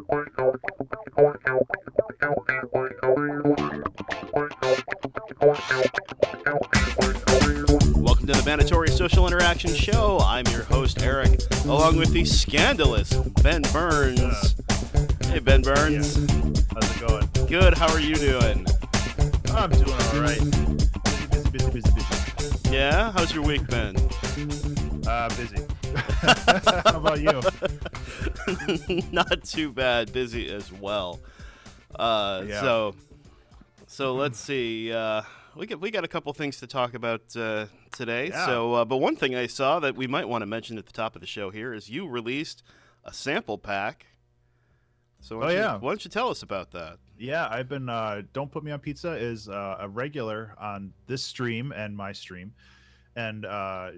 Welcome to the Mandatory Social Interaction Show. I'm your host, Eric, along with the scandalous Ben Burns. Hey, Ben Burns. Yeah. How's it going? Good. How are you doing? I'm doing all right. Busy. Yeah? How's your week been? Busy. How about you? Not too bad. Busy as well. Yeah. So let's see. We got a couple things to talk about today. Yeah. So, but one thing I saw that we might want to mention at the top of the show here is you released a sample pack. So why don't you tell us about that? Yeah, I've been Don't Put Me on Pizza is a regular on this stream and my stream. And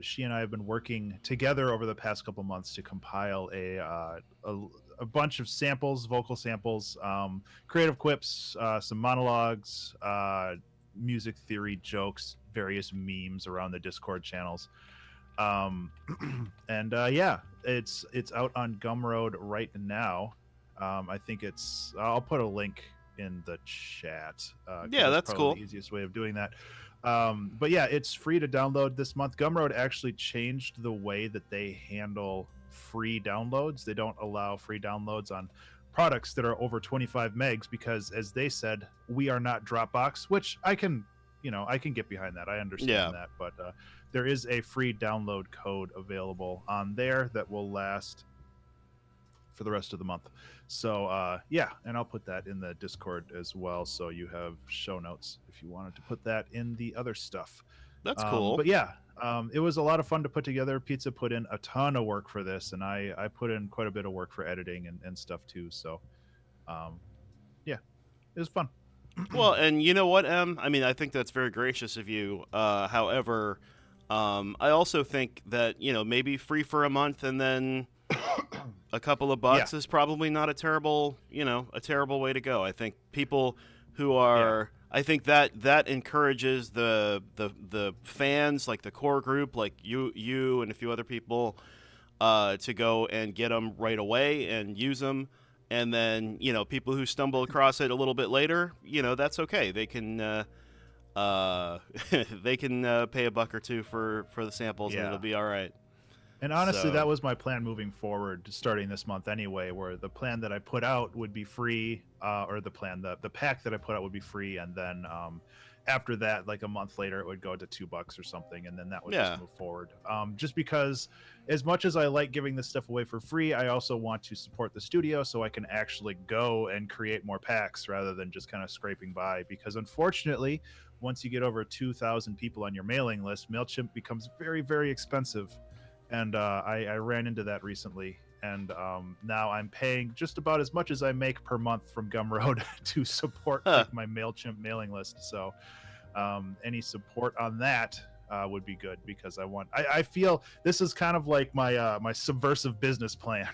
she and I have been working together over the past couple months to compile a bunch of samples, vocal samples, creative quips, some monologues, music theory jokes, various memes around the Discord channels. Yeah, it's out on Gumroad right now. I think I'll put a link in the chat. Yeah, that's cool. The easiest way of doing that. But yeah, it's free to download this month. Gumroad actually changed the way that they handle free downloads. They don't allow free downloads on products that are over 25 megs because, as they said, we are not Dropbox, which I can get behind that. I understand that. But there is a free download code available on there that will last for the rest of the month. So and I'll put that in the Discord as well, so you have show notes if you wanted to put that in the other stuff. That's cool. But yeah, it was a lot of fun to put together. Pizza put in a ton of work for this, and I put in quite a bit of work for editing and stuff too. So it was fun. Well, and you know what, Em? I mean, I think that's very gracious of you. However, I also think that, maybe free for a month and then a couple of bucks is probably not a terrible way to go. I think people who are, I think that encourages the fans, like the core group, like you and a few other people, to go and get them right away and use them. And then, people who stumble across it a little bit later, that's okay. They can pay a buck or two for the samples, and it'll be all right. And honestly, that was my plan moving forward, starting this month anyway, where the plan that I put out would be free, the pack that I put out would be free, and then after that, like a month later, it would go to $2 or something, and then that would just move forward. Just because, as much as I like giving this stuff away for free, I also want to support the studio so I can actually go and create more packs rather than just kind of scraping by. Because unfortunately, once you get over 2,000 people on your mailing list, MailChimp becomes very, very expensive. And I ran into that recently, and now I'm paying just about as much as I make per month from Gumroad to support my MailChimp mailing list. So any support on that would be good, because I feel this is kind of like my subversive business plan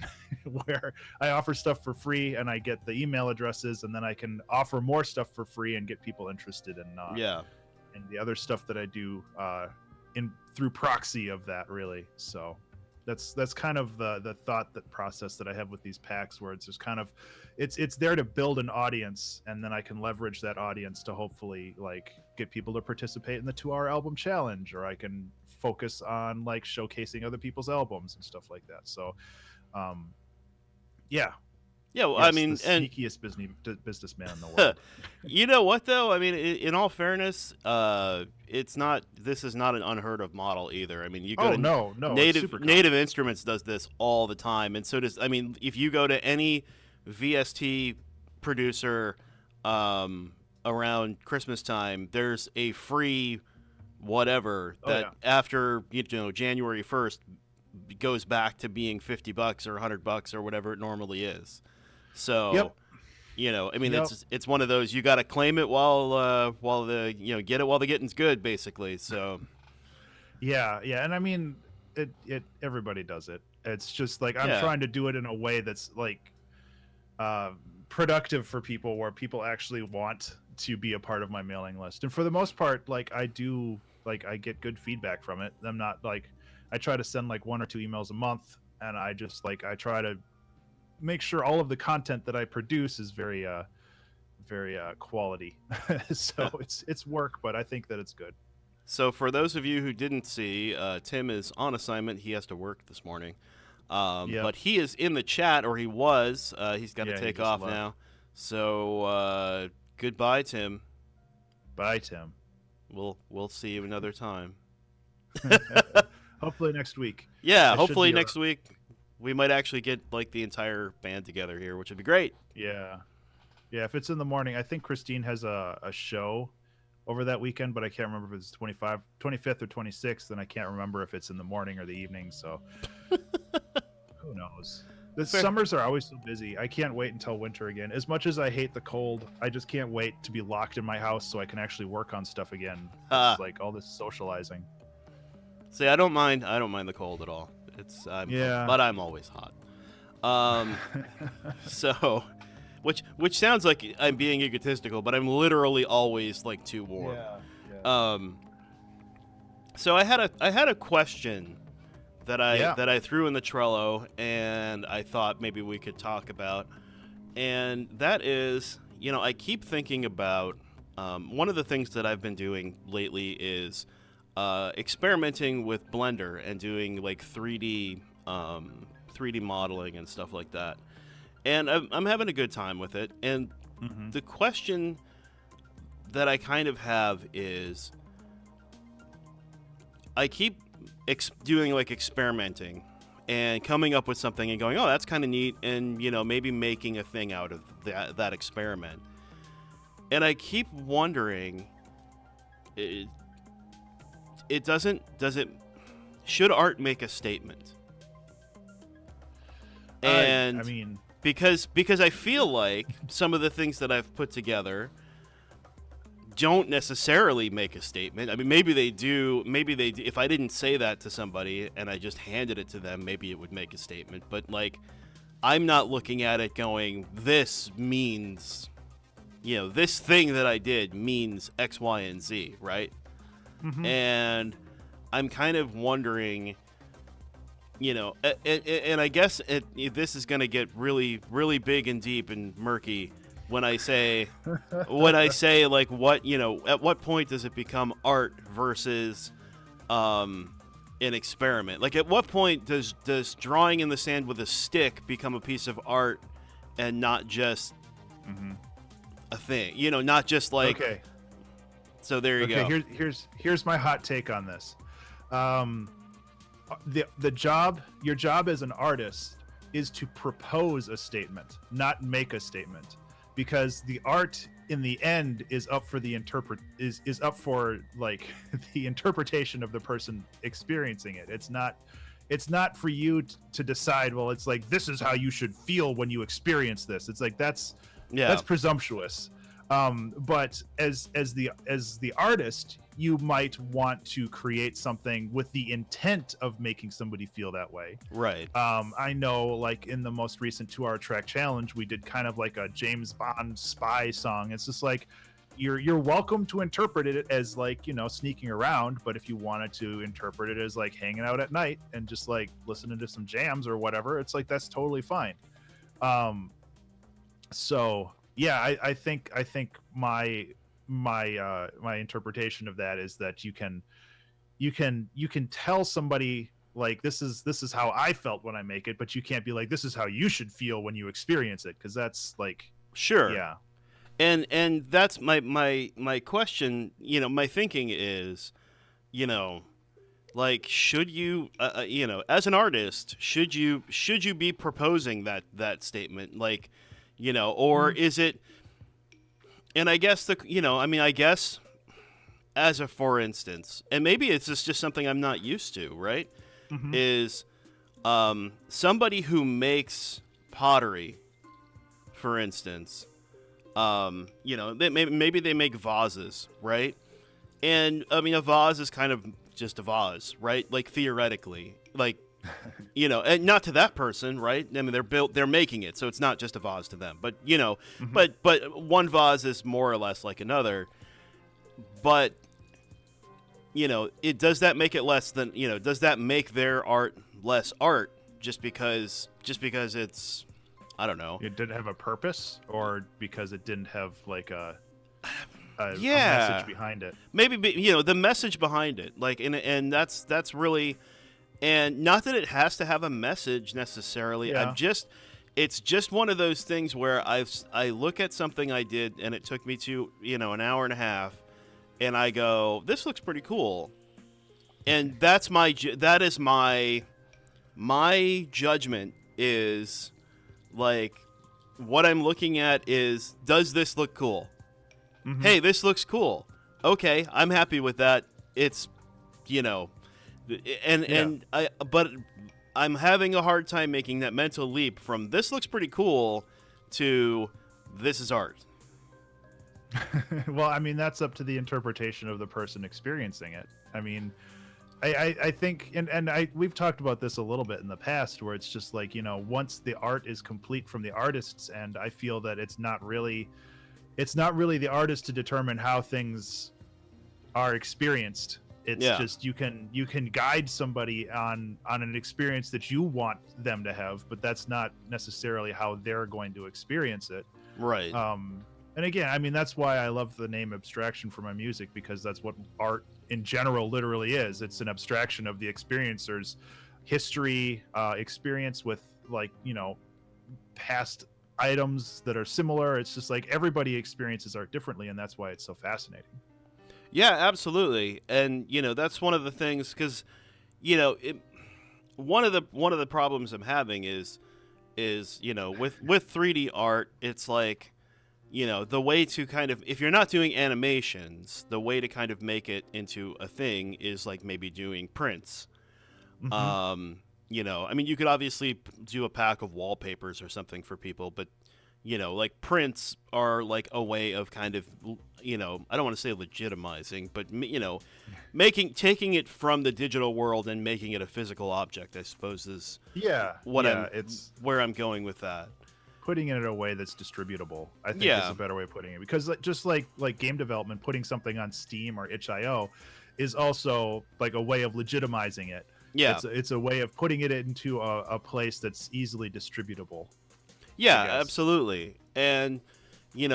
where I offer stuff for free and I get the email addresses, and then I can offer more stuff for free and get people interested in and the other stuff that I do through proxy of that, really. So that's kind of the process that I have with these packs, where it's just kind of it's there to build an audience, and then I can leverage that audience to hopefully like get people to participate in the 2-hour album challenge, or I can focus on like showcasing other people's albums and stuff like that. So well, yes, I mean, the sneakiest businessman in the world. You know what, though? I mean, in all fairness, this is not an unheard of model either. I mean, you go no, Native Instruments does this all the time, and so does. I mean, if you go to any VST producer around Christmas time, there's a free whatever that after January 1st goes back to being $50 or $100 or whatever it normally is. So, I mean, it's one of those, you got to claim it while the get it while the getting's good, basically. So, and I mean, it everybody does it. It's just like I'm trying to do it in a way that's like productive for people, where people actually want to be a part of my mailing list. And for the most part, like I get good feedback from it. I'm not like, I try to send like 1 or 2 emails a month, and I just I try to make sure all of the content that I produce is very quality. So it's work, but I think that it's good. So for those of you who didn't see, Tim is on assignment. He has to work this morning. Yep. But he is in the chat, or he was. He's got to Yeah, he take just off left. now. So goodbye, Tim. Bye, Tim. We'll see you another time. Hopefully next week. Yeah, I hopefully should be next week we might actually get like the entire band together here, which would be great. Yeah. Yeah, if it's in the morning, I think Christine has a show over that weekend, but I can't remember if it's 25th or 26th, and I can't remember if it's in the morning or the evening, so who knows. The summers are always so busy. I can't wait until winter again. As much as I hate the cold, I just can't wait to be locked in my house so I can actually work on stuff again. It's like all this socializing. See, I don't mind the cold at all. But I'm always hot. So, which sounds like I'm being egotistical, but I'm literally always like too warm. Yeah. So I had a question that I threw in the Trello, and I thought maybe we could talk about, and that is, I keep thinking about one of the things that I've been doing lately is experimenting with Blender and doing like 3D modeling and stuff like that, and I'm having a good time with it. And the question that I kind of have is, I keep doing like experimenting and coming up with something and going, oh, that's kind of neat, and maybe making a thing out of that experiment. And I keep wondering, should art make a statement? And I mean, because I feel like some of the things that I've put together don't necessarily make a statement. I mean, maybe they do. If I didn't say that to somebody and I just handed it to them, maybe it would make a statement. But like, I'm not looking at it going, this means, this thing that I did means X, Y, and Z, right? And I'm kind of wondering, and I guess this is going to get really, really big and deep and murky when I say like, what, at what point does it become art versus an experiment? Like, at what point does drawing in the sand with a stick become a piece of art and not just a thing? Not just like. Okay. So there you go. Here's my hot take on this. Your job as an artist is to propose a statement, not make a statement, because the art in the end is up for the is up for like the interpretation of the person experiencing it. It's not for you to decide, well, it's like, this is how you should feel when you experience this. It's like, that's presumptuous. But as the artist, you might want to create something with the intent of making somebody feel that way. Right. I know, like, in the most recent 2-hour track challenge, we did kind of like a James Bond spy song. It's just like, you're welcome to interpret it as like, sneaking around, but if you wanted to interpret it as like hanging out at night and just like listening to some jams or whatever, it's like, that's totally fine. So yeah, I think my interpretation of that is that you can tell somebody, like, this is how I felt when I make it, but you can't be like, this is how you should feel when you experience it, because that's like, sure. Yeah. And that's my question. My thinking is, like, should you, as an artist, should you be proposing that statement, like, or is it? And I guess I guess, as a for instance, and maybe it's just something I'm not used to, right? Is somebody who makes pottery, for instance, maybe they make vases, right? And I mean, a vase is kind of just a vase, right? Like, theoretically, like, and not to that person, right? I mean, they're making it, so it's not just a vase to them. But but one vase is more or less like another. But does that make it less than, does that make their art less art just because it's I don't know. It didn't have a purpose, or because it didn't have like a yeah, message behind it. maybe the message behind it, like, and that's really, and not that it has to have a message necessarily. Yeah. It's just one of those things where I look at something I did and it took me to an hour and a half, and I go, this looks pretty cool, and that is my judgment is like, what I'm looking at is, does this look cool? Mm-hmm. Hey, this looks cool. Okay, I'm happy with that. It's, but I'm having a hard time making that mental leap from this looks pretty cool to this is art. Well, I mean, that's up to the interpretation of the person experiencing it. I mean, I think, and we've talked about this a little bit in the past, where it's just like, once the art is complete from the artist's end, I feel that it's not really the artist to determine how things are experienced. It's just you can guide somebody on an experience that you want them to have, but that's not necessarily how they're going to experience it. Right. And again, I mean, that's why I love the name abstraction for my music, because that's what art in general literally is. It's an abstraction of the experiencer's history, experience with, like, past items that are similar. It's just like everybody experiences art differently, and that's why it's so fascinating. Yeah, absolutely. And that's one of the things, because one of the problems I'm having is with 3D art, it's like, the way to kind of, if you're not doing animations, the way to kind of make it into a thing is like maybe doing prints. Mm-hmm. I mean, you could obviously do a pack of wallpapers or something for people, but like prints are like a way of kind of, I don't want to say legitimizing, but taking it from the digital world and making it a physical object, I suppose, is where I'm going with that. Putting it in a way that's distributable, I think, is a better way of putting it. Because just like game development, putting something on Steam or itch.io is also like a way of legitimizing it. Yeah, it's a way of putting it into a place that's easily distributable. Yeah, absolutely. And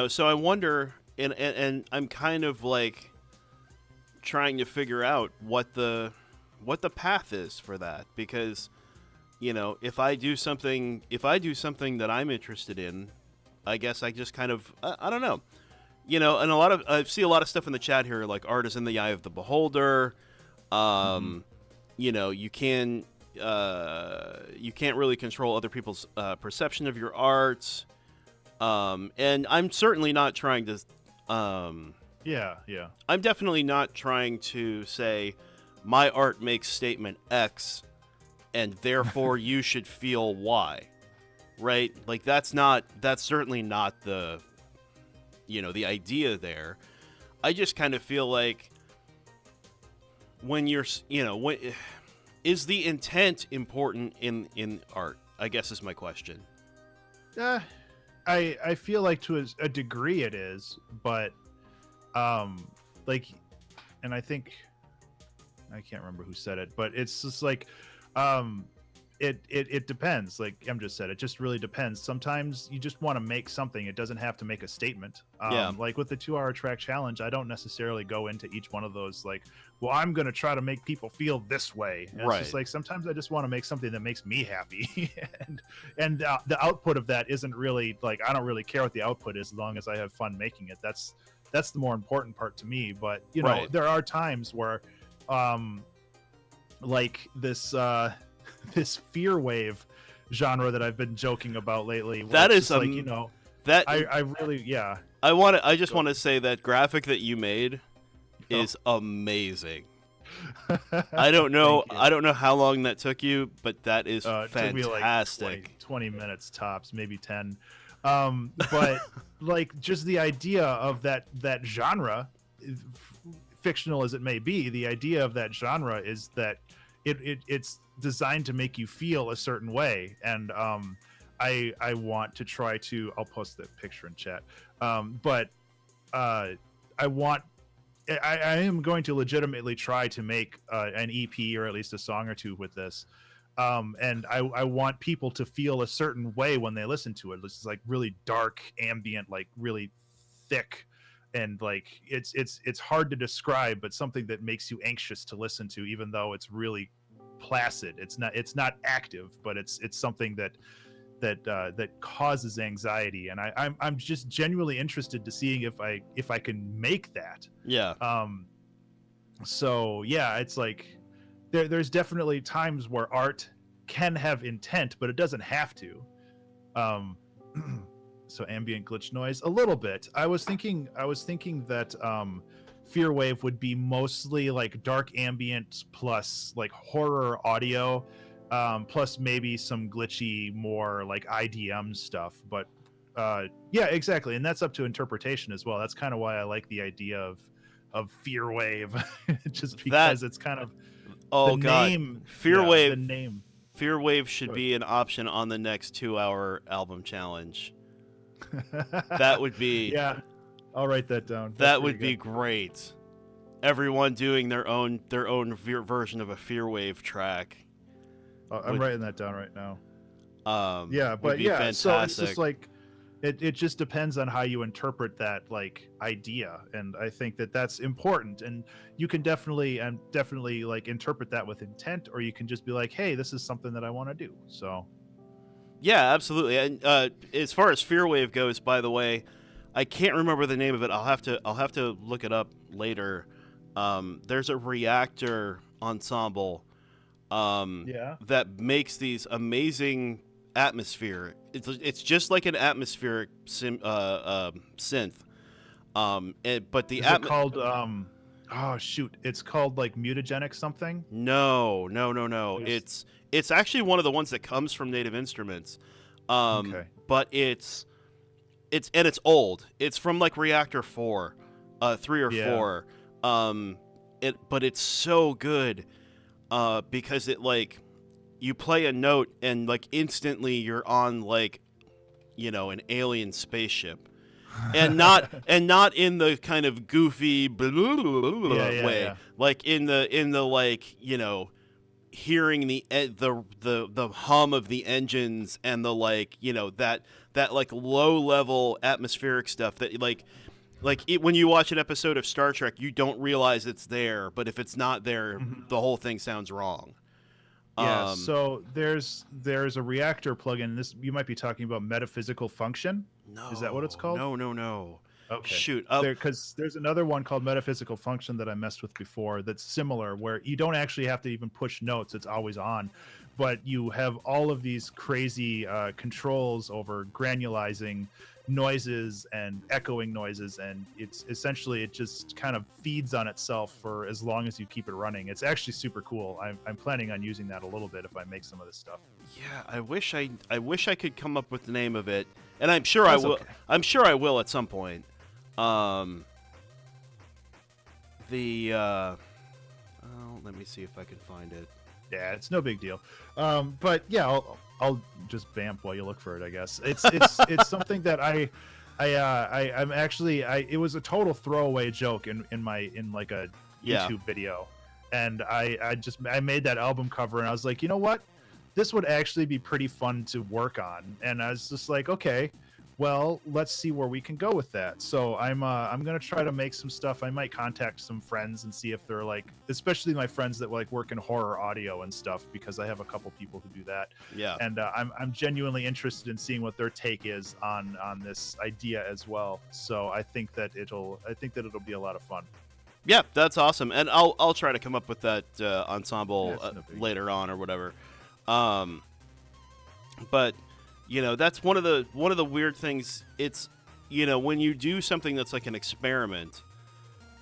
so I wonder, and I'm kind of like trying to figure out what the path is for that, because if I do something that I'm interested in, I guess I just kind of, I don't know, and I see a lot of stuff in the chat here, like art is in the eye of the beholder. You can't really control other people's perception of your art. And I'm certainly not trying to, I'm definitely not trying to say my art makes statement X and therefore you should feel Y, right? Like that's certainly not the idea there. I just kind of feel like when you're, is the intent important in art, I guess is my question. I feel like to a degree it is, but like, and I think, I can't remember who said it, but it's just like, it depends. Like Em just said, it just really depends. Sometimes you just want to make something. It doesn't have to make a statement. Like with the 2-hour track challenge, I don't necessarily go into each one of those like, well, I'm going to try to make people feel this way. And it's just like, sometimes I just want to make something that makes me happy. and the output of that isn't really like, I don't really care what the output is as long as I have fun making it. That's the more important part to me. But there are times where like this this fear wave genre that I've been joking about lately. That is like, that I really I just want to say that graphic that you made is amazing. I don't know how long that took you, but that is fantastic. It took me like 20 minutes tops, maybe 10. But like just the idea of that genre, fictional as it may be, the idea of that genre is that it's designed to make you feel a certain way, and I want to try to, I'll post the picture in chat, but I am going to legitimately try to make an EP or at least a song or two with this, And I want people to feel a certain way when they listen to it. This is like really dark, ambient, like really thick, and like it's hard to describe, but something that makes you anxious to listen to, even though it's really placid. It's not active, but it's something that causes anxiety, and I'm just genuinely interested to seeing if I can make that. Yeah. So yeah, it's like there's definitely times where art can have intent, but it doesn't have to. So ambient glitch noise a little bit. I was thinking that Fear Wave would be mostly like dark ambient plus like horror audio, plus maybe some glitchy, more like IDM stuff. But yeah, exactly, and that's up to interpretation as well. That's kind of why I like the idea of Fear Wave, just because it's kind of name. Fear Wave. The name. Fear Wave should be an option on the next 2-hour album challenge. That would be. Yeah, I'll write that down. That would be great. Everyone doing their own version of a Fear Wave track. I'm writing that down right now. Yeah, but yeah, fantastic. So it's just like it just depends on how you interpret that like idea, and I think that that's important. And you can definitely like interpret that with intent, or you can just be like, hey, this is something that I want to do. So yeah, absolutely. And as far as Fear Wave goes, by the way, I can't remember the name of it. I'll have to look it up later. There's a Reactor Ensemble that makes these amazing atmosphere. It's just like an atmospheric synth. But the called oh shoot, it's called like mutagenic something. No. It's actually one of the ones that comes from Native Instruments. Okay. But it's old. It's from like Reactor 4, 3 or 4. But it's so good because it like you play a note and like instantly you're on like, you know, an alien spaceship. And not in the kind of goofy way. Yeah. Like in the like, you know, hearing the hum of the engines and the like, you know, that like low level atmospheric stuff that when you watch an episode of Star Trek, you don't realize it's there, but if it's not there, the whole thing sounds wrong. Yeah, so there's a Reactor plugin. This you might be talking about Metaphysical Function. No, is that what it's called? No. Okay. Shoot, because there's another one called Metaphysical Function that I messed with before that's similar, where you don't actually have to even push notes; it's always on, but you have all of these crazy controls over granulizing noises and echoing noises, and it's essentially it just kind of feeds on itself for as long as you keep it running. It's actually super cool. I'm planning on using that a little bit if I make some of this stuff. Yeah, I wish I could come up with the name of it, and I'm sure I will. Okay. I'm sure I will at some point. Let me see if I can find it. Yeah, it's no big deal. But yeah, I'll just vamp while you look for it, I guess. It's something that I'm actually it was a total throwaway joke in like a YouTube video, and I made that album cover, and I was like, you know what, this would actually be pretty fun to work on, and I was just like, okay, well, let's see where we can go with that. So I'm gonna try to make some stuff. I might contact some friends and see if they're like, especially my friends that like work in horror audio and stuff, because I have a couple people who do that. Yeah. And I'm genuinely interested in seeing what their take is on this idea as well. So I think that it'll be a lot of fun. Yeah, that's awesome, and I'll try to come up with that ensemble later on or whatever. But you know, that's one of the weird things. It's, you know, when you do something that's like an experiment,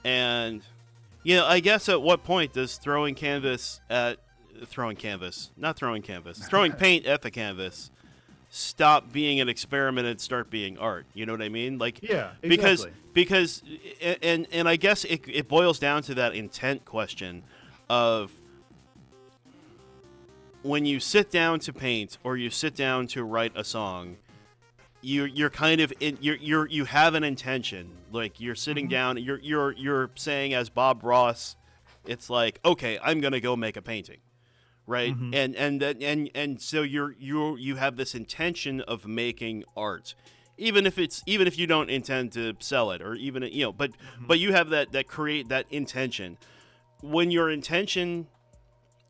and, you know, I guess at what point does throwing paint at the canvas stop being an experiment and start being art? You know what I mean? Like, yeah, exactly. Because and I guess it boils down to that intent question of, when you sit down to paint or you sit down to write a song, you're kind of you have an intention. Like, you're sitting down, you're saying, as Bob Ross, it's like, okay, I'm gonna go make a painting, right? Mm-hmm. And so you have this intention of making art, even if you don't intend to sell it, or even but you have that create that intention. When your intention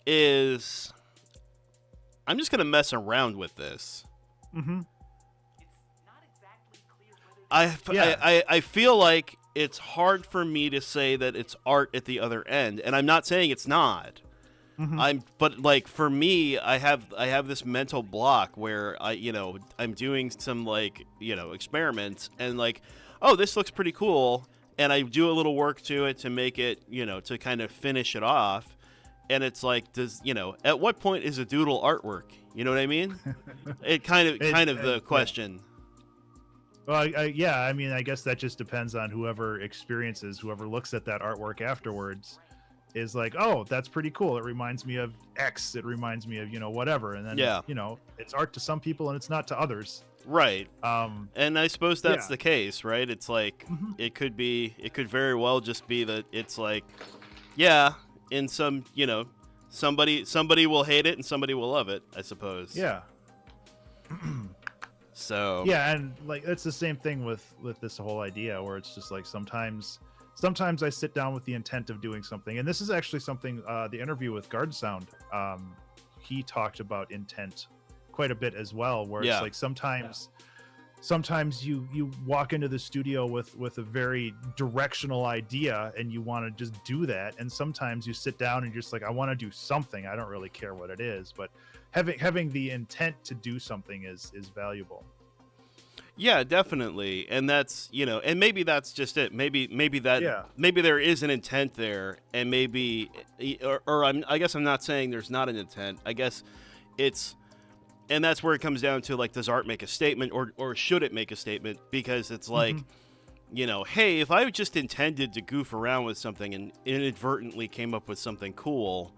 is, I'm just gonna mess around with this. Mm-hmm. I feel like it's hard for me to say that it's art at the other end, and I'm not saying it's not. Mm-hmm. But like for me, I have this mental block where I'm doing some experiments, and like, oh, this looks pretty cool, and I do a little work to it to make it, to kind of finish it off, and it's like, at what point is a doodle artwork? You know what I mean? It kind of the question. Well, I mean, I guess that just depends on whoever looks at that artwork afterwards is like, oh, that's pretty cool. It reminds me of X. It reminds me of, whatever. And then, it's art to some people and it's not to others. Right. And I suppose that's the case, right? It's like, it could very well just be that it's like, in some, somebody will hate it and somebody will love it, I suppose. Yeah. So yeah, and like it's the same thing with this whole idea where it's just like sometimes I sit down with the intent of doing something, and this is actually something the interview with Guard Sound, he talked about intent quite a bit as well, where it's like sometimes you walk into the studio with a very directional idea and you want to just do that, and sometimes you sit down and you're just like, I want to do something, I don't really care what it is, but having the intent to do something is valuable. Yeah, definitely. And that's, and maybe that's just it. Maybe there is an intent there, and maybe, I guess I'm not saying there's not an intent. I guess and that's where it comes down to, like, does art make a statement, or should it make a statement? Because it's like, hey, if I just intended to goof around with something and inadvertently came up with something cool,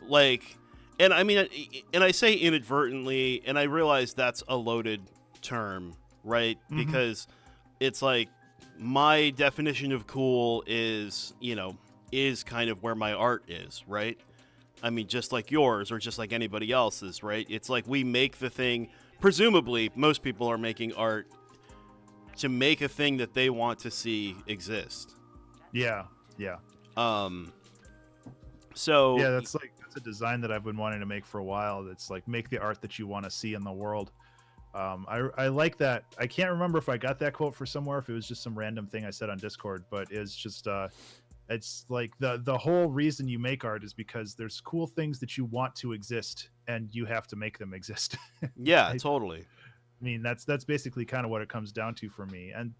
like, and I mean, and I say inadvertently, and I realize that's a loaded term, right? Because it's like, my definition of cool is kind of where my art is, right? I mean, just like yours or just like anybody else's, right? It's like we make the thing, presumably most people are making art to make a thing that they want to see exist. Yeah. So yeah, that's a design that I've been wanting to make for a while. That's like, make the art that you want to see in the world. I like that. I can't remember if I got that quote for somewhere, if it was just some random thing I said on Discord, but it's just it's like the whole reason you make art is because there's cool things that you want to exist and you have to make them exist. Yeah, totally. I mean, that's basically kind of what it comes down to for me. And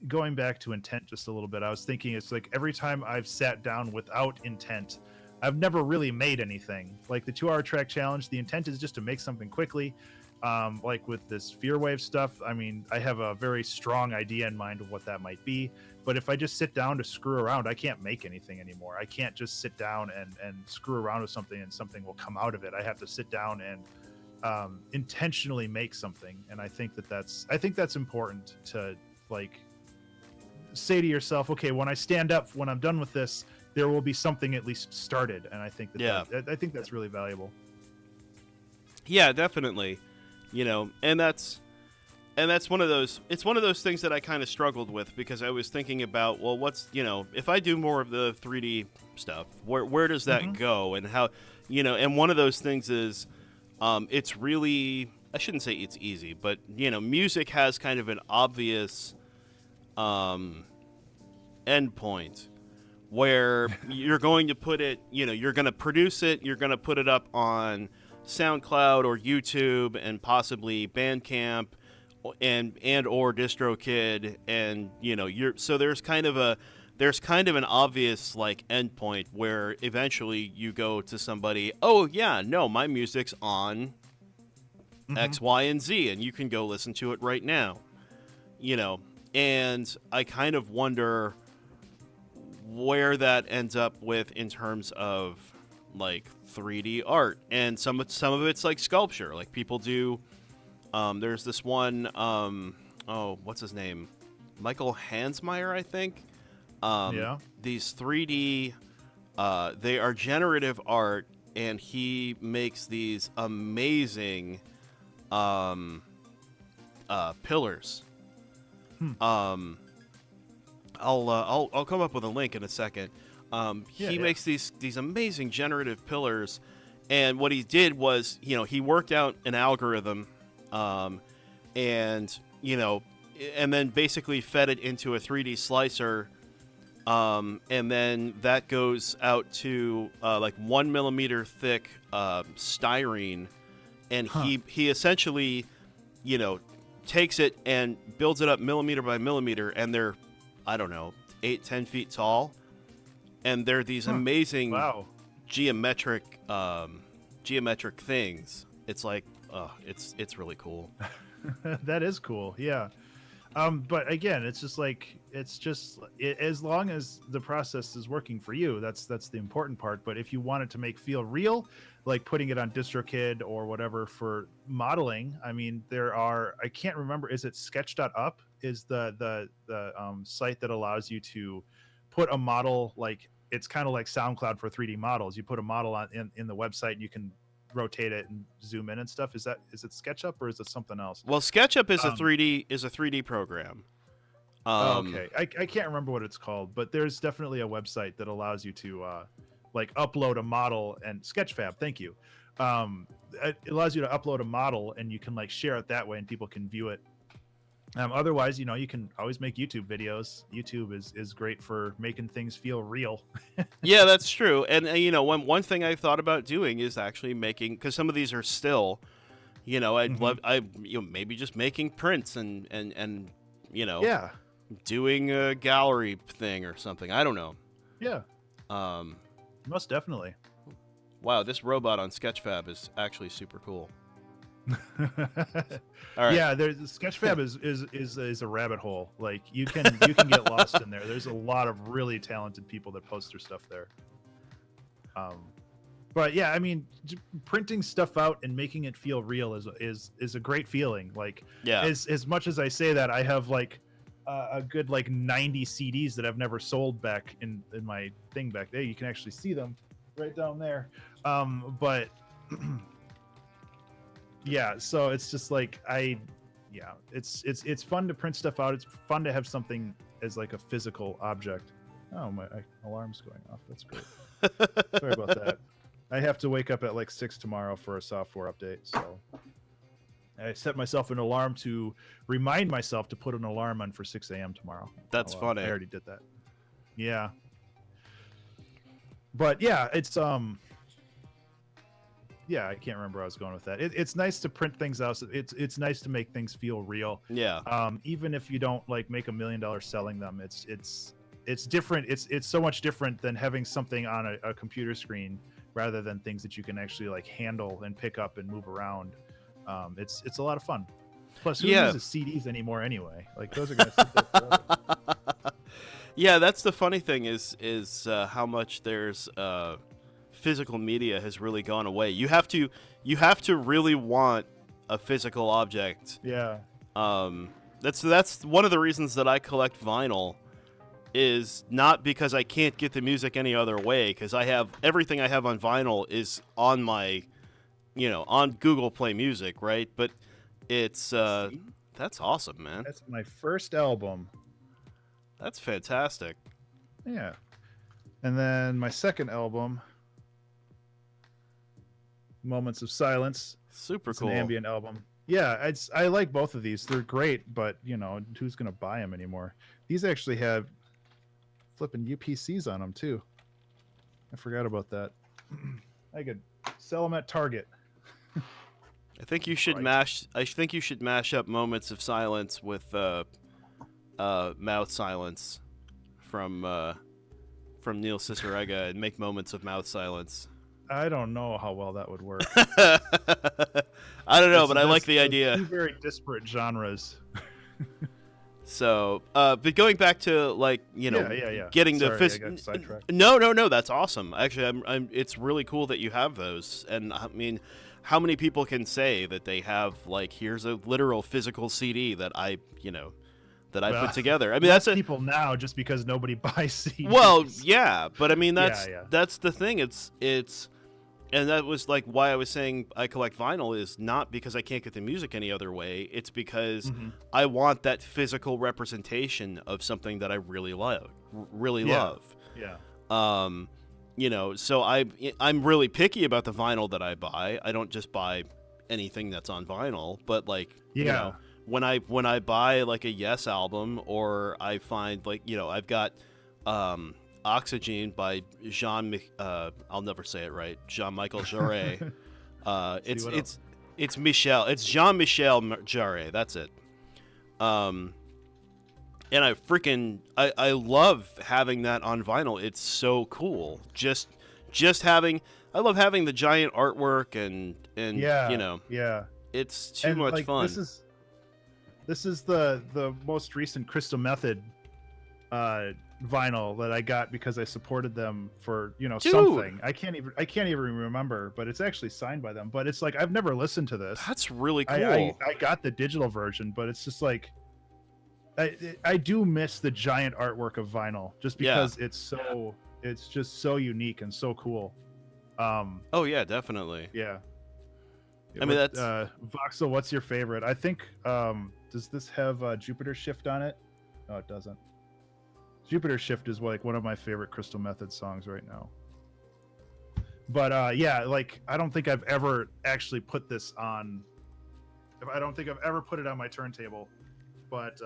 going back to intent just a little bit, I was thinking, it's like every time I've sat down without intent, I've never really made anything. Like the 2-hour track challenge, the intent is just to make something quickly. Like with this Fear Wave stuff, I mean, I have a very strong idea in mind of what that might be. But if I just sit down to screw around, I can't make anything anymore. I can't just sit down and screw around with something and something will come out of it. I have to sit down and intentionally make something. And I think that's important to, like, say to yourself, okay, when I stand up, when I'm done with this, there will be something at least started. And I think I think that's really valuable. Yeah, definitely. And that's one of those, it's one of those things that I kind of struggled with, because I was thinking about, well, what's, if I do more of the 3D stuff, where does that go, and how, and one of those things is, it's really, I shouldn't say it's easy, but, music has kind of an obvious endpoint where you're going to put it, you're going to produce it, you're going to put it up on SoundCloud or YouTube and possibly Bandcamp and or DistroKid, and so there's kind of an obvious, like, endpoint where eventually you go to somebody, oh yeah, no, my music's on X, Y, and Z, and you can go listen to it right now, and I kind of wonder where that ends up with in terms of, like, 3D art. And some of it's like sculpture, like people do, there's this one, what's his name, Michael Hansmeyer, I think, these 3D They are generative art, and he makes these amazing pillars. I'll come up with a link in a second. He makes these amazing generative pillars, and what he did was, he worked out an algorithm, and then basically fed it into a 3D slicer, and then that goes out to like 1 millimeter thick styrene, and he essentially, takes it and builds it up millimeter by millimeter, and they're, I don't know, 8-10 feet tall, and they're these amazing geometric things. It's like, it's really cool. That is cool. Yeah. But again, it's just as long as the process is working for you, that's the important part. But if you want it to feel real, like putting it on DistroKid or whatever for modeling, I mean, I can't remember, is it sketch.up is the site that allows you to put a model, like it's kind of like SoundCloud for 3D models. You put a model on in the website, and you can rotate it and zoom in and stuff. Is it SketchUp or is it something else? Well, SketchUp is a 3D program. Okay, I can't remember what it's called, but there's definitely a website that allows you to like upload a model, and Sketchfab, thank you. It allows you to upload a model, and you can like share it that way, and people can view it. Otherwise, you can always make YouTube videos. YouTube is great for making things feel real. Yeah, that's true. And one thing I've thought about doing is actually making, because some of these are still, I'd love, maybe just making prints and doing a gallery thing or something. I don't know. Yeah. Most definitely. Wow, this robot on Sketchfab is actually super cool. All right. Yeah, Sketchfab is a rabbit hole. Like you can get lost in there. There's a lot of really talented people that post their stuff there. But yeah, I mean, printing stuff out and making it feel real is a great feeling. Like, as much as I say that, I have like a good like 90 CDs that I've never sold back in my thing back there. You can actually see them right down there. But yeah, so it's just like it's fun to print stuff out. It's fun to have something as like a physical object. Oh, my alarm's going off. That's great. Sorry about that. I have to wake up at like 6 tomorrow for a software update, so I set myself an alarm to remind myself to put an alarm on for 6 a.m. tomorrow. That's funny. I already did that. Yeah. But yeah, it's yeah, I can't remember where I was going with that. It's nice to print things out. It's nice to make things feel real. Yeah. Even if you don't like make $1 million selling them, it's different. It's so much different than having something on a computer screen rather than things that you can actually like handle and pick up and move around. It's a lot of fun. Plus, who uses CDs anymore anyway? Like those are going to sit there forever. Yeah, that's the funny thing is how much there's physical media has really gone away. You have to really want a physical object. Yeah. That's one of the reasons that I collect vinyl, is not because I can't get the music any other way, because I have everything I have on vinyl is on my on Google Play Music, right? But it's that's awesome, man. That's my first album. That's fantastic. Yeah. And then my second album, Moments of Silence. Super it's cool. An ambient album. Yeah, I like both of these. They're great, but who's gonna buy them anymore? These actually have flipping UPCs on them too. I forgot about that. I could sell them at Target. I think you should mash up Moments of Silence with Mouth Silence from Neil Cicerega and make Moments of Mouth Silence. I don't know how well that would work. I don't know, but I like the idea. Two very disparate genres. So, but going back to getting Sorry, the I got sidetracked. No, that's awesome. Actually, it's really cool that you have those. And I mean, how many people can say that they have here's a literal physical CD that I that I put together. I mean, that's that's people now just because nobody buys CDs. Well, yeah, but I mean Yeah. that's the thing. It's and that was like why I was saying I collect vinyl is not because I can't get the music any other way. It's because I want that physical representation of something that I really love. Yeah. You know, so I'm really picky about the vinyl that I buy. I don't just buy anything that's on vinyl, but like you know, when I buy like a Yes album, or I find like, you know, I've got Oxygen by I'll never say it right, Jean-Michel Jarre. It's Jean-Michel Jarre, that's it. And I love having that on vinyl. It's so cool. I love having the giant artwork and you know. Yeah. It's too much fun. This is the most recent Crystal Method vinyl that I got because I supported them for, you know, something. I can't even remember, but it's actually signed by them. But it's like I've never listened to this. That's really cool. I got the digital version, but it's just like I do miss the giant artwork of vinyl just because it's just so unique and so cool. Oh yeah, definitely. Yeah. I mean, that's Voxel. What's your favorite? I think does this have Jupiter Shift on it? No, it doesn't. Jupiter Shift is like one of my favorite Crystal Method songs right now. But yeah, like I don't think I've ever actually put this on. I don't think I've ever put it on my turntable. But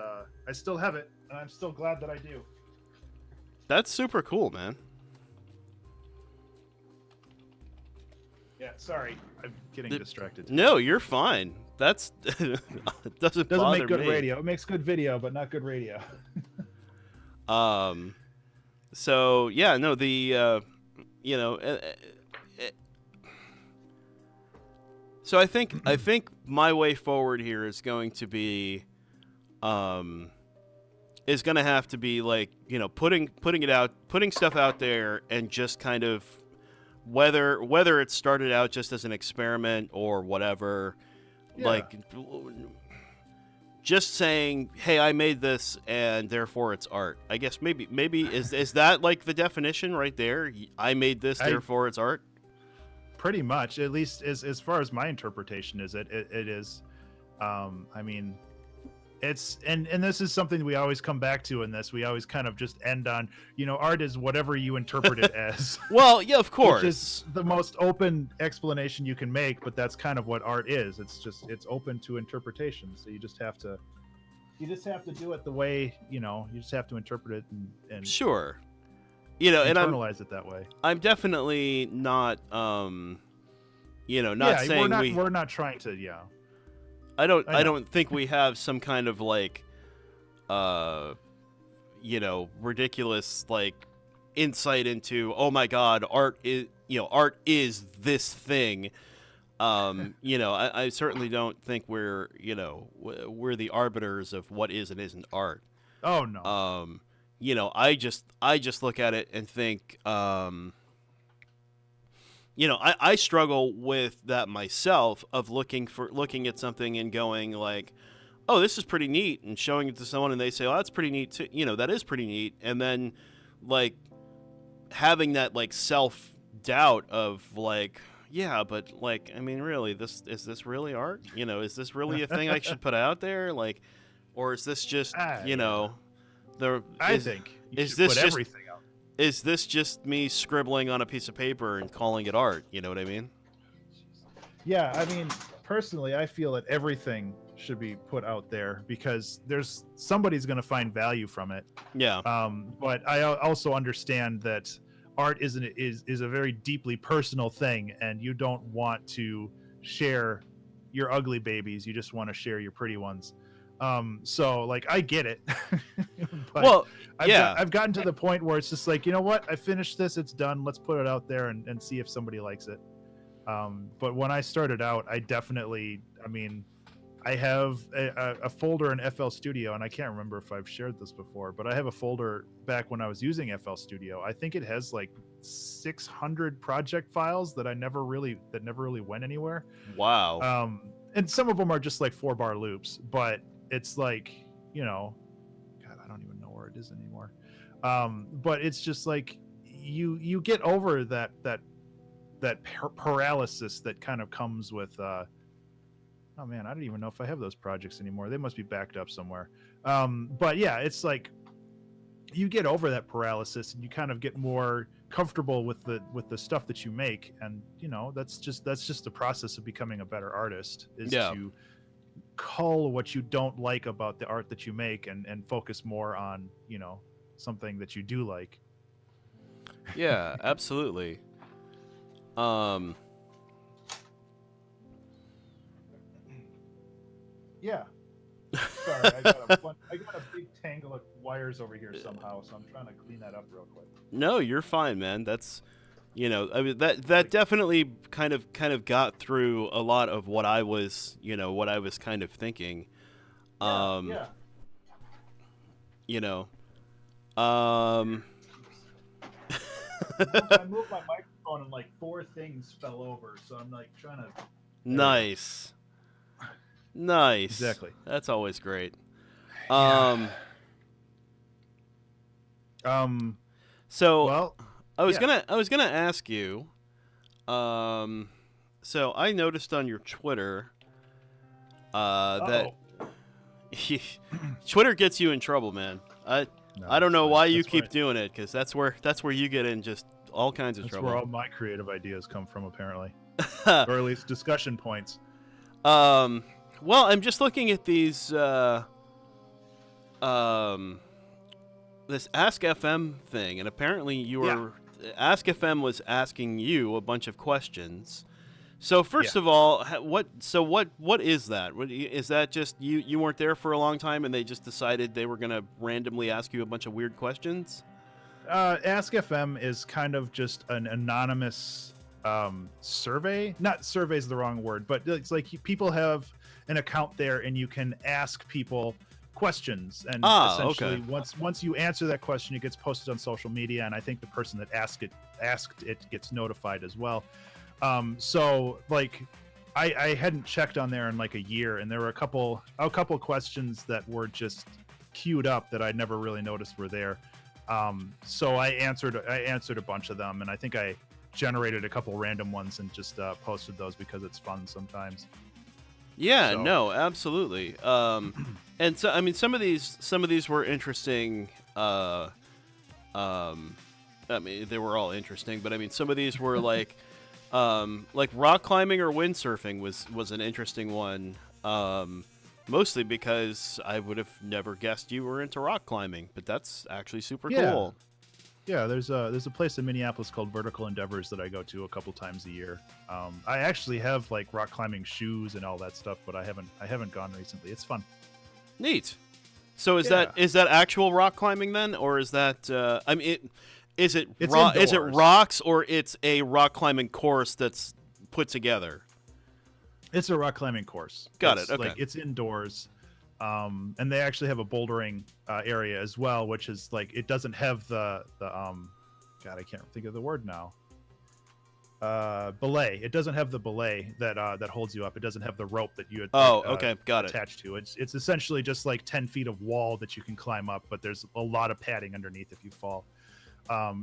I still have it, and I'm still glad that I do. That's super cool, man. Yeah, sorry, I'm getting distracted. No, you're fine. It doesn't bother make good me. radio. It makes good video, but not good radio. So yeah, no, the you know, so I think my way forward here is going to be. Is going to have to be like, you know, putting stuff out there, and just kind of whether it started out just as an experiment or whatever, like just saying, hey, I made this and therefore it's art. I guess maybe is that like the definition right there? I made this, therefore it's art. Pretty much, at least as far as my interpretation is, it is. I mean. It's and this is something we always come back to in this. We always kind of just end on, you know, art is whatever you interpret it as. Well, yeah, of course. Which is the most open explanation you can make, but that's kind of what art is. It's open to interpretation. So you just have to do it the way, you know, you just have to interpret it and sure. You know, internalize it that way. I'm definitely not you know, not saying we're not trying to, I don't think we have some kind of like you know, ridiculous like insight into, oh my god, art is this thing. You know, I certainly don't think we're the arbiters of what is and isn't art. Oh no. You know, I just look at it and think you know, I struggle with that myself, of looking at something and going like, oh, this is pretty neat, and showing it to someone and they say, oh, that's pretty neat too. You know, that is pretty neat. And then like having that like self-doubt of like, yeah, but like, I mean, really, is this really art? You know, is this really a thing I should put out there? Like, or is this just, you know, I think you should put everything out. Is this just me scribbling on a piece of paper and calling it art? You know what I mean? Yeah, I mean, personally, I feel that everything should be put out there because somebody's going to find value from it. Yeah. But I also understand that art is a very deeply personal thing, and you don't want to share your ugly babies. You just want to share your pretty ones. So like I get it. But well, I've gotten to the point where it's just like, you know what? I finished this. It's done. Let's put it out there and see if somebody likes it. But when I started out, I have a folder in FL Studio, and I can't remember if I've shared this before, but I have a folder back when I was using FL Studio. I think it has like 600 project files that never really went anywhere. Wow. And some of them are just like 4-bar loops, but it's like, you know, word is anymore. But it's just like you get over that paralysis that kind of comes with oh man, I don't even know if I have those projects anymore. They must be backed up somewhere. But yeah, it's like you get over that paralysis and you kind of get more comfortable with the stuff that you make, and that's just the process of becoming a better artist, is to cull what you don't like about the art that you make and focus more on something that you do like. Yeah, absolutely. Yeah. Sorry, I got a big tangle of wires over here somehow, so I'm trying to clean that up real quick. No, you're fine, man. That's, I mean, that definitely kind of got through a lot of what I was kind of thinking. Yeah. I moved my microphone and like 4 things fell over, so I'm like trying to. Nice. Exactly. That's always great. Yeah. So well, I was gonna ask you. So I noticed on your Twitter that Twitter gets you in trouble, man. I don't know why you keep doing it, because that's where you get in just all kinds of trouble. That's where all my creative ideas come from, apparently, or at least discussion points. Well, I'm just looking at these this AskFM thing, and apparently AskFM was asking you a bunch of questions. So first of all, what is that? Is that just you weren't there for a long time and they just decided they were going to randomly ask you a bunch of weird questions? AskFM is kind of just an anonymous survey. Not survey is the wrong word, but it's like people have an account there and you can ask people questions, and essentially once you answer that question, it gets posted on social media, and I think the person that asked it gets notified as well. So like I hadn't checked on there in like a year, and there were a couple questions that were just queued up that I never really noticed were there. So I answered a bunch of them, and I think I generated a couple random ones and just posted those because it's fun sometimes. Yeah, no, absolutely. And so I mean, some of these were interesting. I mean, they were all interesting, but I mean, some of these were like rock climbing or windsurfing was an interesting one. Mostly because I would have never guessed you were into rock climbing, but that's actually super cool. Yeah, there's a place in Minneapolis called Vertical Endeavors that I go to a couple times a year. I actually have like rock climbing shoes and all that stuff, but I haven't gone recently. It's fun. Neat. So is that actual rock climbing then, or is that I mean, is it rocks, or it's a rock climbing course that's put together? It's a rock climbing course. Got it. Okay. Like it's indoors. And they actually have a bouldering area as well, which is like, it doesn't have the God, I can't think of the word now. Belay. It doesn't have the belay that holds you up. It doesn't have the rope that you had attached to. It's essentially just like 10 feet of wall that you can climb up, but there's a lot of padding underneath if you fall.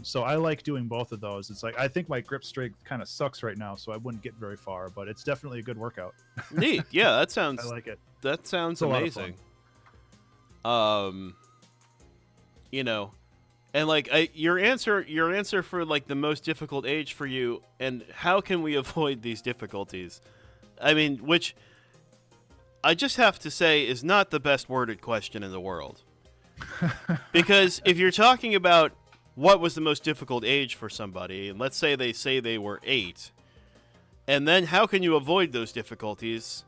So I like doing both of those. It's like, I think my grip strength kind of sucks right now, so I wouldn't get very far, but it's definitely a good workout. Neat. Yeah, that sounds. I like it. That sounds amazing. And like your answer for like the most difficult age for you, and how can we avoid these difficulties? I mean, which I just have to say is not the best worded question in the world. Because if you're talking about what was the most difficult age for somebody, and let's say they were 8, and then how can you avoid those difficulties?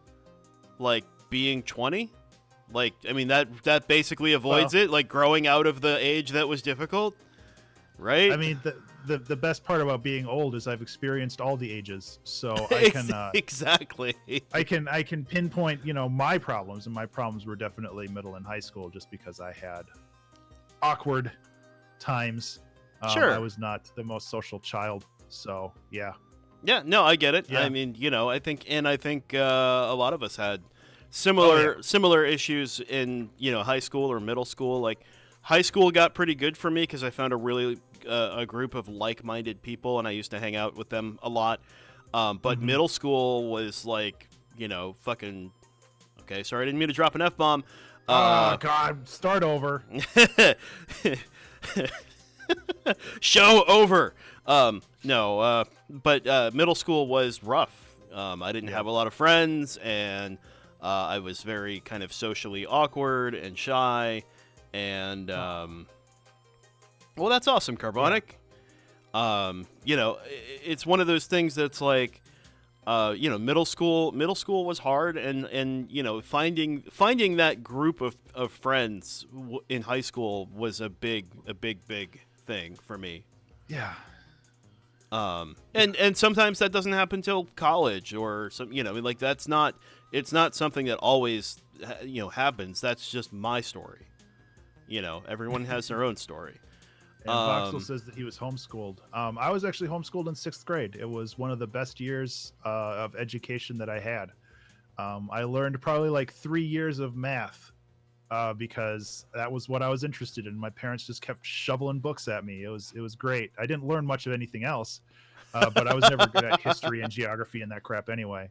Like being 20? Like, I mean, that basically avoids it, like growing out of the age that was difficult, right? I mean, the best part about being old is I've experienced all the ages, so I can exactly. I can pinpoint, my problems, and my problems were definitely middle and high school, just because I had awkward times. Sure. I was not the most social child, so yeah. Yeah, no, I get it. Yeah. I mean, I think a lot of us had similar issues in high school or middle school. Like high school got pretty good for me because I found a group of like-minded people, and I used to hang out with them a lot. But middle school was like, fucking. Okay, sorry, I didn't mean to drop an F-bomb. Oh God, start over. Show over. No, but middle school was rough. I didn't have a lot of friends, and I was very kind of socially awkward and shy. And well, that's awesome, Carbonic. It's one of those things that's like, middle school was hard, and finding that group of friends in high school was a big thing for me. Yeah. And sometimes that doesn't happen till college or some, like it's not something that always, happens. That's just my story. Everyone has their own story. And Voxel says that he was homeschooled. I was actually homeschooled in 6th grade. It was one of the best years of education that I had. I learned probably like 3 years of math because that was what I was interested in. My parents just kept shoveling books at me. It was great. I didn't learn much of anything else, but I was never good at history and geography and that crap anyway.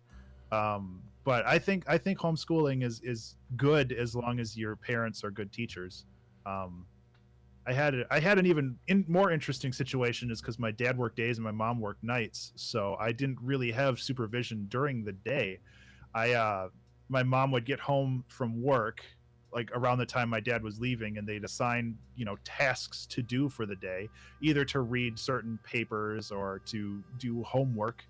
But I think homeschooling is good as long as your parents are good teachers. I had an even more interesting situation is because my dad worked days and my mom worked nights, so I didn't really have supervision during the day. My mom would get home from work like around the time my dad was leaving, and they'd assign tasks to do for the day, either to read certain papers or to do homework,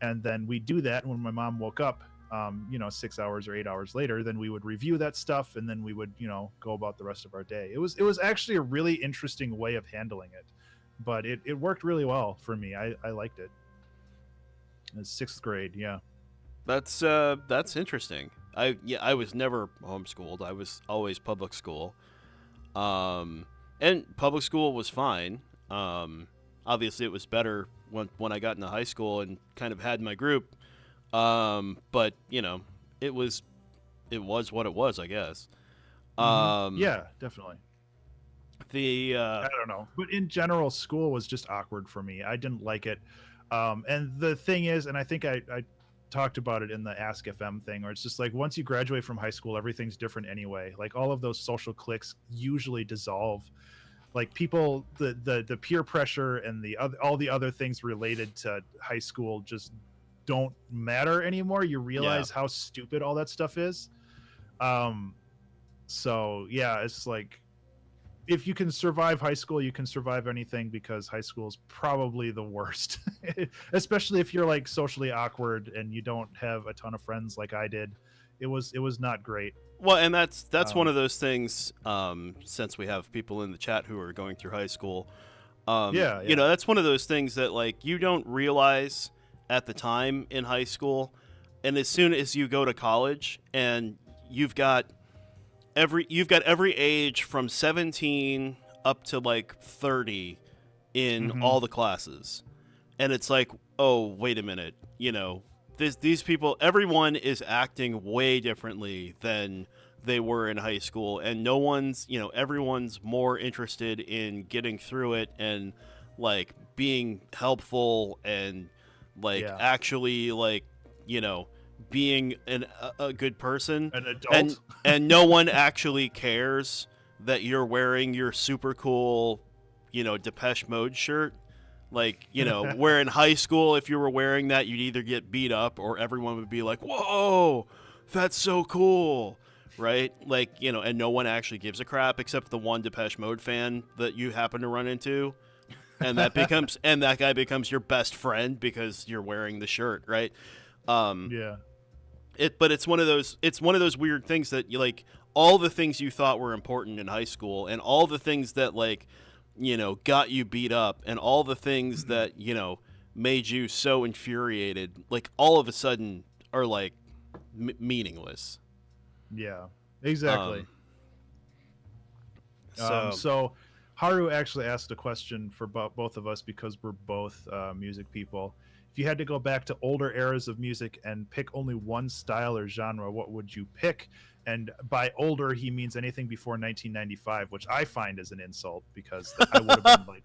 and then we do that. And when my mom woke up 6 hours or 8 hours later, then we would review that stuff, and then we would go about the rest of our day. It was actually a really interesting way of handling it, but it worked really well for me. I liked it. In 6th grade. Yeah, that's interesting. I was never homeschooled. I was always public school, and public school was fine. Obviously it was better when I got into high school and kind of had my group. But it was what it was, I guess. Yeah, definitely. I don't know, but in general, school was just awkward for me. I didn't like it. And the thing is, and I think I talked about it in the AskFM thing, where it's just like once you graduate from high school, everything's different anyway. Like all of those social cliques usually dissolve. Like people, the peer pressure and all the other things related to high school just don't matter anymore. You realize how stupid all that stuff is. So yeah, it's like if you can survive high school, you can survive anything, because high school is probably the worst. Especially if you're like socially awkward and you don't have a ton of friends like I did. It was not great. Well, and that's one of those things, since we have people in the chat who are going through high school. That's one of those things that like you don't realize at the time in high school, and as soon as you go to college and you've got every age from 17 up to like 30 in all the classes, and it's like, oh, wait a minute, these people, everyone is acting way differently than they were in high school, and no one's, everyone's more interested in getting through it and like being helpful and like actually like being a good person, an adult, and no one actually cares that you're wearing your super cool Depeche Mode shirt. Like where in high school, if you were wearing that, you'd either get beat up or everyone would be like, whoa, that's so cool, right? Like and no one actually gives a crap except the one Depeche Mode fan that you happen to run into. And that guy becomes your best friend because you're wearing the shirt, right? But it's one of those weird things that you like, all the things you thought were important in high school, and all the things that like got you beat up, and all the things that made you so infuriated, like all of a sudden are like meaningless. Yeah, exactly. So Haru actually asked a question for both of us, because we're both music people. if you had to go back to older eras of music and pick only one style or genre, what would you pick? And by older, he means anything before 1995, which I find is an insult because I would have been like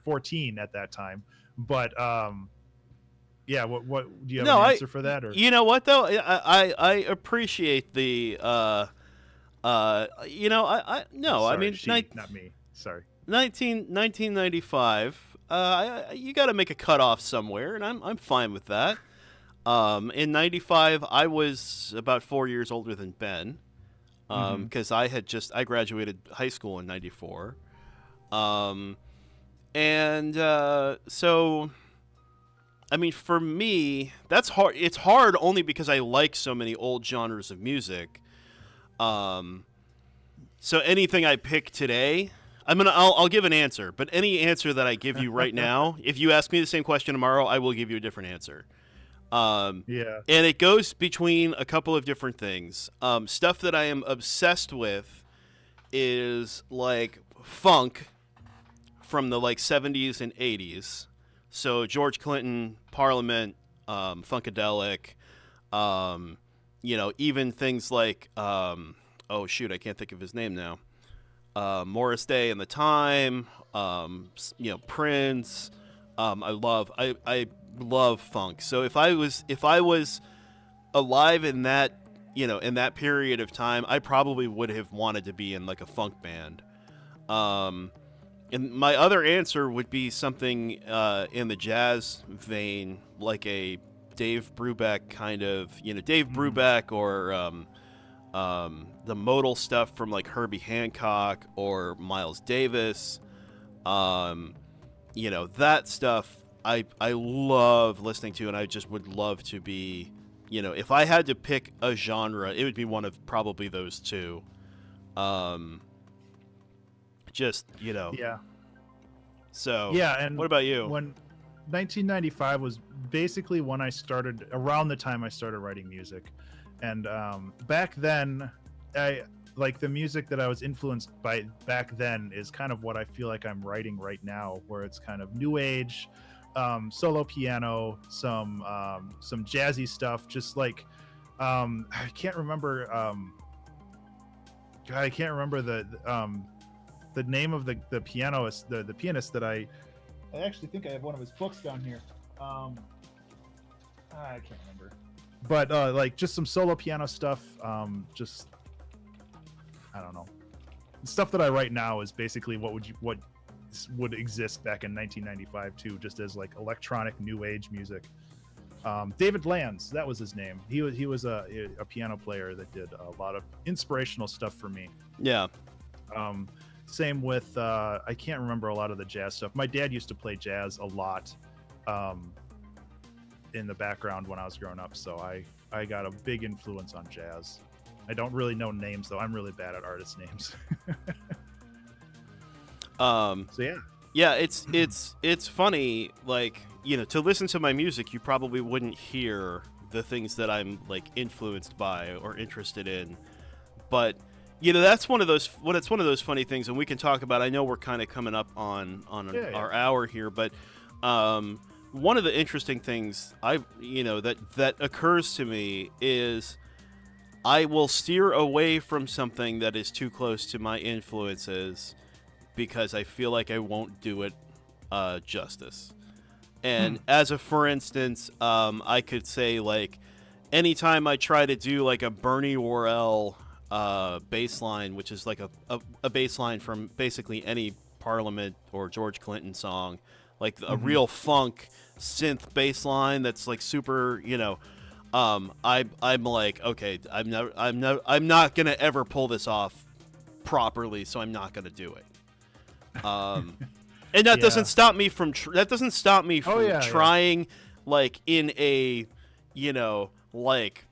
14 at that time. But yeah, what do you have No, an answer for that? Or you know what though, I appreciate the no, I sorry, mean, not me. Sorry. 1995. You got to make a cutoff somewhere, and I'm fine with that. In '95, I was about 4 years older than Ben, because I graduated high school in '94, and so. I mean, for me, that's hard. It's hard only because I like so many old genres of music. So anything I pick today, I'll give an answer. But any answer that I give you right now, if you ask me the same question tomorrow, I will give you a different answer. Yeah. And it goes between a couple of different things. Stuff that I am obsessed with is like funk from the like 70s and 80s. So George Clinton, Parliament, Funkadelic, even things like, oh shoot, I can't think of his name now. Morris Day and the Time, Prince. I love funk. So if I was alive in that, in that period of time, I probably would have wanted to be in like a funk band. And my other answer would be something in the jazz vein, like a Dave Brubeck kind of, Dave Brubeck or the modal stuff from like Herbie Hancock or Miles Davis. That stuff I love listening to, and I just would love to be, if I had to pick a genre, it would be one of probably those two. Yeah. So yeah, and what about you? When 1995 was basically when I started, around the time I started writing music, and back then, I like the music that I was influenced by back then is kind of what I feel like I'm writing right now, where it's kind of new age, solo piano, some jazzy stuff, just like I can't remember the name of the pianist, the pianist that I actually think I have one of his books down here. I can't remember, but like just some solo piano stuff. Just I don't know. The stuff that I write now is basically what would exist back in 1995 too, just as like electronic new age music. David Lanz, that was his name. He was a piano player that did a lot of inspirational stuff for me. Yeah. Same with I can't remember a lot of the jazz stuff. My dad used to play jazz a lot in the background when I was growing up, so I got a big influence on jazz. I don't really know names though. I'm really bad at artist names. So yeah. Yeah, it's funny, like, to listen to my music, you probably wouldn't hear the things that I'm like influenced by or interested in. But that's one of those funny things, and we can talk about. I know we're kind of coming up on our hour here, but one of the interesting things that occurs to me is I will steer away from something that is too close to my influences because I feel like I won't do it justice. And as a for instance, I could say like anytime I try to do like a Bernie Worrell bass line, which is like a bass line from basically any Parliament or George Clinton song, like a real funk synth bass line that's like super, I'm like, okay, I'm not gonna ever pull this off properly, so I'm not gonna do it. And that doesn't stop me from trying, like in a, like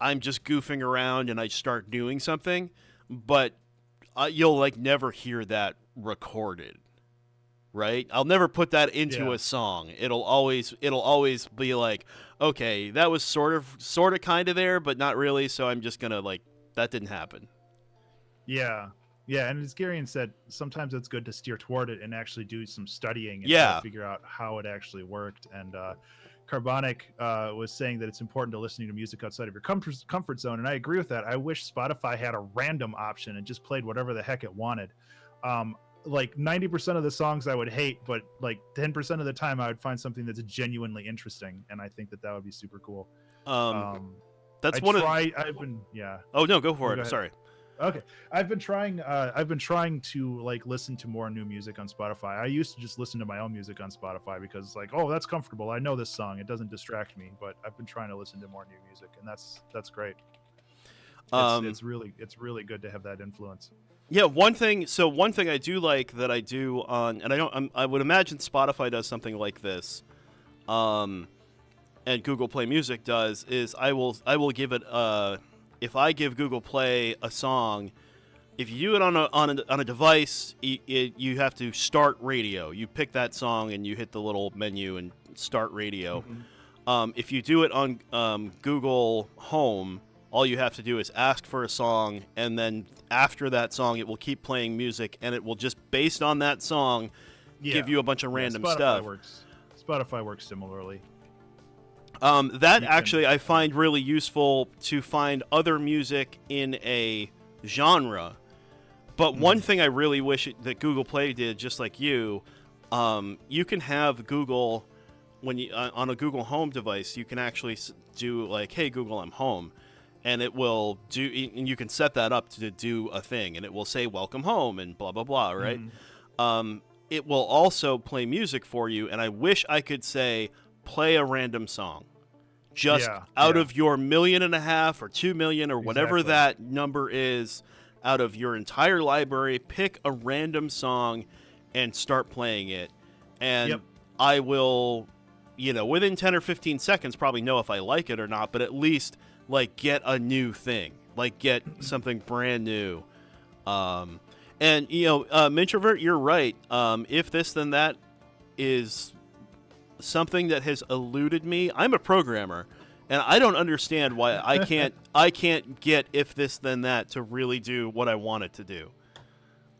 I'm just goofing around and I start doing something, but you'll like never hear that recorded, right? I'll never put that into a song. It'll always be like, okay, that was sort of kind of there, but not really. So I'm just gonna like, that didn't happen. Yeah. Yeah, and as Garion said, sometimes it's good to steer toward it and actually do some studying and try to figure out how it actually worked. And Carbonic was saying that it's important to listening to music outside of your comfort zone, and I agree with that. I wish Spotify had a random option and just played whatever the heck it wanted. Like 90% of the songs I would hate, but like 10% of the time I would find something that's genuinely interesting, and I think that would be super cool. That's I've been Oh no, go for it. Go Sorry. Okay, I've been trying to like listen to more new music on Spotify. I used to just listen to my own music on Spotify because it's like, oh, that's comfortable. I know this song. It doesn't distract me. But I've been trying to listen to more new music, and that's great. It's really good to have that influence. Yeah, one thing I do like that I do on, and I would imagine Spotify does something like this, and Google Play Music does, is I will give it if I give Google Play a song, if you do it on a device, you have to start radio. You pick that song and you hit the little menu and start radio. Mm-hmm. If you do it on Google Home, all you have to do is ask for a song, and then after that song, it will keep playing music, and it will just, based on that song, give you a bunch of random stuff. Spotify works similarly. I find really useful to find other music in a genre. But one thing I really wish that Google Play did, just like you can have Google, when you on a Google Home device, you can actually do like, hey Google, I'm home, and it will do, and you can set that up to do a thing, and it will say welcome home and blah blah blah, right? It will also play music for you, and I wish I could say, play a random song, just out of your 1.5 million or 2 million or whatever that number is, out of your entire library, pick a random song and start playing it. And I will, within 10 or 15 seconds, probably know if I like it or not, but at least like get a new thing, like get something brand new. And MIntrovrt, you're right. If this then that is something that has eluded me. I'm a programmer, and I don't understand why I can't get if this then that to really do what I want it to do.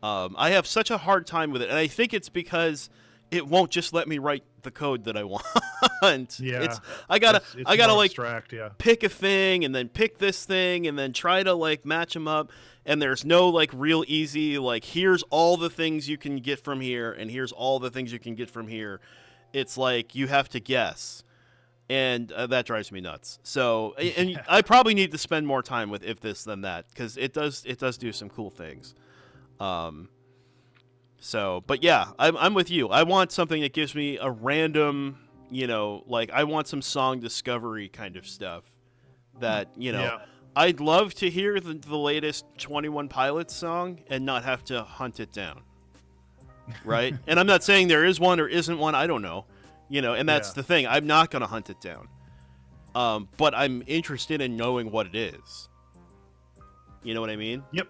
I have such a hard time with it, and I think it's because it won't just let me write the code that I want. Yeah, I gotta like abstract, pick a thing and then pick this thing and then try to like match them up. And there's no like real easy like, here's all the things you can get from here and here's all the things you can get from here. It's like you have to guess, and that drives me nuts. So, and I probably need to spend more time with if this then that, because it does do some cool things. So, but yeah, I'm with you. I want something that gives me a random, like I want some song discovery kind of stuff. That I'd love to hear the latest 21 Pilots song and not have to hunt it down. Right? And I'm not saying there is one or isn't one. I don't know. And that's the thing. I'm not going to hunt it down. But I'm interested in knowing what it is. You know what I mean? Yep.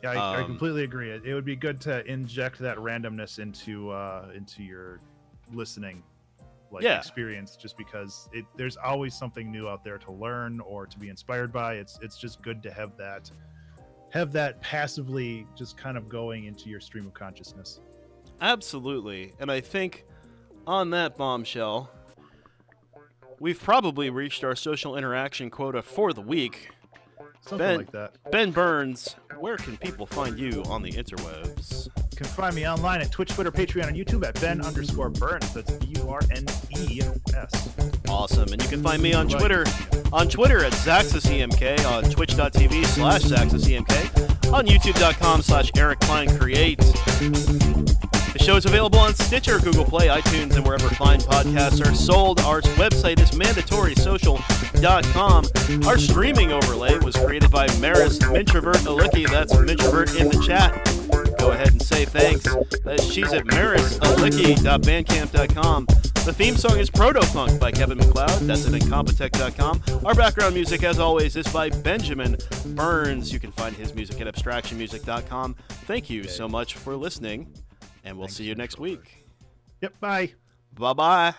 Yeah, I completely agree. It would be good to inject that randomness into your listening experience, just because there's always something new out there to learn or to be inspired by. It's just good to have that passively just kind of going into your stream of consciousness. Absolutely. And I think on that bombshell, we've probably reached our social interaction quota for the week. Something like that. Ben Burns, where can people find you on the interwebs? You can find me online at Twitch, Twitter, Patreon, and YouTube at Ben_Burns. That's BURNES. Awesome. And you can find me on Twitter at ZaxxisEMK, on twitch.tv/ZaxxisEMK, on youtube.com/EricKleinCreate. The show is available on Stitcher, Google Play, iTunes, and wherever fine podcasts are sold. Our website is mandatorysocial.com. Our streaming overlay was created by MIntrovrt Alicke. That's MIntrovrt in the chat. Go ahead and say thanks. She's at marisalicke.bandcamp.com. The theme song is Protofunk by Kevin Macleod. That's at incompetech.com. Our background music, as always, is by Benjamin Burns. You can find his music at abstractionmusic.com. Thank you so much for listening. And we'll see you next week. Yep, bye. Bye-bye.